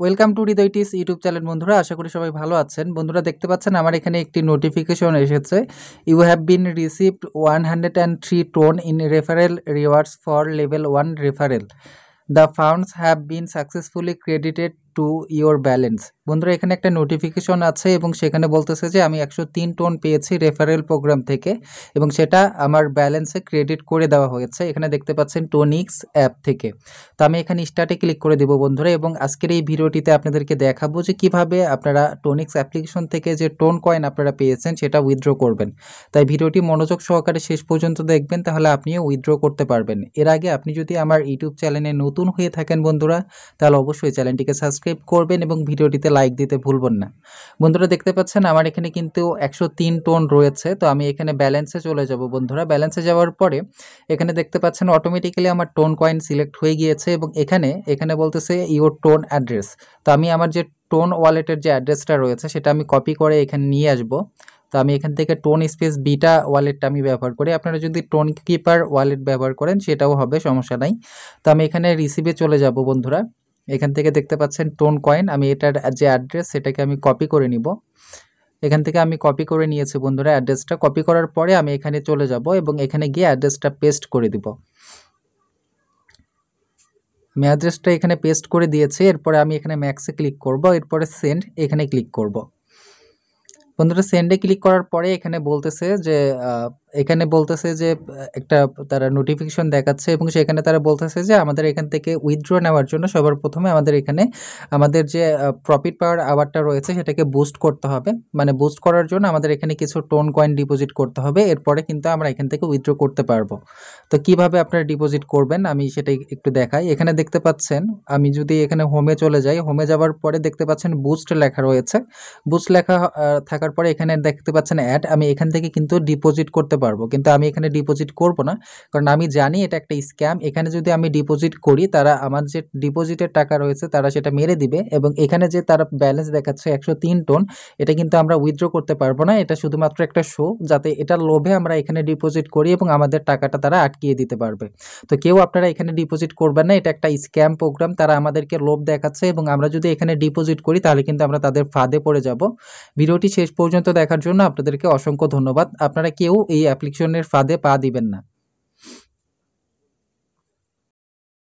Welcome to হৃদয়টিস YouTube channel. বন্ধুরা, আশা করি সবাই ভালো আছেন। বন্ধুরা, দেখতে পাচ্ছেন আমার এখানে একটি নোটিফিকেশন এসেছে। You have been received 103 TON in referral rewards for level 1 referral. The funds have been successfully credited to your balance. বন্ধুরা, এখানে একটা নোটিফিকেশন আছে এবং সেখানে বলতেছে যে আমি 103 টোন পেয়েছি রেফারেল প্রোগ্রাম থেকে এবং সেটা আমার ব্যালেন্সে ক্রেডিট করে দেওয়া হয়েছে। এখানে দেখতে পাচ্ছেন টোনিক্স অ্যাপ থেকে। তো আমি এখানে স্টার্টে ক্লিক করে দেবো বন্ধুরা, এবং আজকের এই ভিডিওটিতে আপনাদেরকে দেখাবো যে কিভাবে আপনারা টোনিক্স অ্যাপ্লিকেশন থেকে যে টোন কয়েন আপনারা পেয়েছেন সেটা উইথড্র করবেন। তাই ভিডিওটি মনোযোগ সহকারে শেষ পর্যন্ত দেখবেন, তাহলে আপনিও উইথড্র করতে পারবেন। এর আগে আপনি যদি আমার ইউটিউব চ্যানেলে নতুন হয়ে থাকেন বন্ধুরা, তাহলে অবশ্যই চ্যানেলটিকে সাবস্ক্রাইব করবেন এবং ভিডিওটিতে লাইক দিতে ভুলবেন না। বন্ধুরা, দেখতে পাচ্ছেন আমার এখানে কিন্তু 103 টোন রয়েছে। তো আমি এখানে ব্যালেন্সে চলে যাব বন্ধুরা। ব্যালেন্সে যাওয়ার পরে এখানে দেখতে পাচ্ছেন অটোমেটিক্যালি আমার টোন কয়েন সিলেক্ট হয়ে গিয়েছে এবং এখানে বলতেছে ইওর টোন অ্যাড্রেস। তো আমি আমার যে টোন ওয়ালেটের যে অ্যাড্রেসটা রয়েছে সেটা আমি কপি করে এখানে নিয়ে আসব। তো আমি এখান থেকে টোন স্পেস বিটা ওয়ালেটটা আমি ব্যবহার করি। আপনারা যদি টোন কিপার ওয়ালেট ব্যবহার করেন সেটাও হবে, সমস্যা নাই। তো আমি এখানে রিসিভে চলে যাব বন্ধুরা। এখান থেকে দেখতে পাচ্ছেন টোন কয়েন, আমি এটার যে অ্যাড্রেস সেটাকে আমি কপি করে নিব। এখান থেকে আমি কপি করে নিয়েছি বন্ধুরা। অ্যাড্রেসটা কপি করার পরে আমি এখানে চলে যাব এবং এখানে গিয়ে অ্যাড্রেসটা পেস্ট করে দিব। আমি অ্যাড্রেসটা এখানে পেস্ট করে দিয়েছি। এরপরে আমি এখানে ম্যাক্সে ক্লিক করব, এরপরে সেন্ড এখানে ক্লিক করব। বন্ধুরা, সেন্ডে ক্লিক করার পরে এখানে বলতেছে যে একটা তারা নোটিফিকেশন দেখাচ্ছে এবং সেখানে তারা বলতেছে যে আমাদের এখান থেকে উইথড্র নেওয়ার জন্য সবার প্রথমে আমাদের যে প্রফিট পাওয়ার আওয়ারটা রয়েছে সেটাকে বুস্ট করতে হবে। মানে বুস্ট করার জন্য আমাদের এখানে কিছু টোন কয়েন ডিপোজিট করতে হবে, এরপরে কিন্তু আমরা এখান থেকে উইথড্র করতে পারবো। তো কিভাবে আপনারা ডিপোজিট করবেন আমি সেটাই একটু দেখাই। এখানে দেখতে পাচ্ছেন, আমি যদি এখানে হোমে চলে যাই, হোমে যাওয়ার পরে দেখতে পাচ্ছেন বুস্ট লেখা রয়েছে। বুস্ট লেখা থাকার পরে এখানে দেখতে পাচ্ছেন অ্যাড। আমি এখান থেকে কিন্তু ডিপোজিট করতে পারবো, কিন্তু আমি এখানে ডিপোজিট করব না, কারণ আমি জানি এটা একটা স্ক্যাম। এখানে যদি আমি ডিপোজিট করি তারা আমার যে ডিপোজিটের টাকা রয়েছে তারা সেটা মেরে দিবে এবং এখানে যে তারা ব্যালেন্স দেখাচ্ছে 103 টোন, এটা কিন্তু আমরা উইথড্র করতে পারবো না। এটা শুধুমাত্র একটা শো, যাতে এটার লোভে আমরা এখানে ডিপোজিট করি এবং আমাদের টাকাটা তারা আটকিয়ে দিতে পারবে। তো কেউ আপনারা এখানে ডিপোজিট করবেন না, এটা একটা স্ক্যাম প্রোগ্রাম। তারা আমাদেরকে লোভ দেখাচ্ছে এবং আমরা যদি এখানে ডিপোজিট করি তাহলে কিন্তু আমরা তাদের ফাঁদে পড়ে যাব। ভিডিওটি শেষ পর্যন্ত দেখার জন্য আপনাদেরকে অসংখ্য ধন্যবাদ। আপনারা কেউ এই অ্যাপ্লিকেশনের ফাঁদে পা দিবেন না।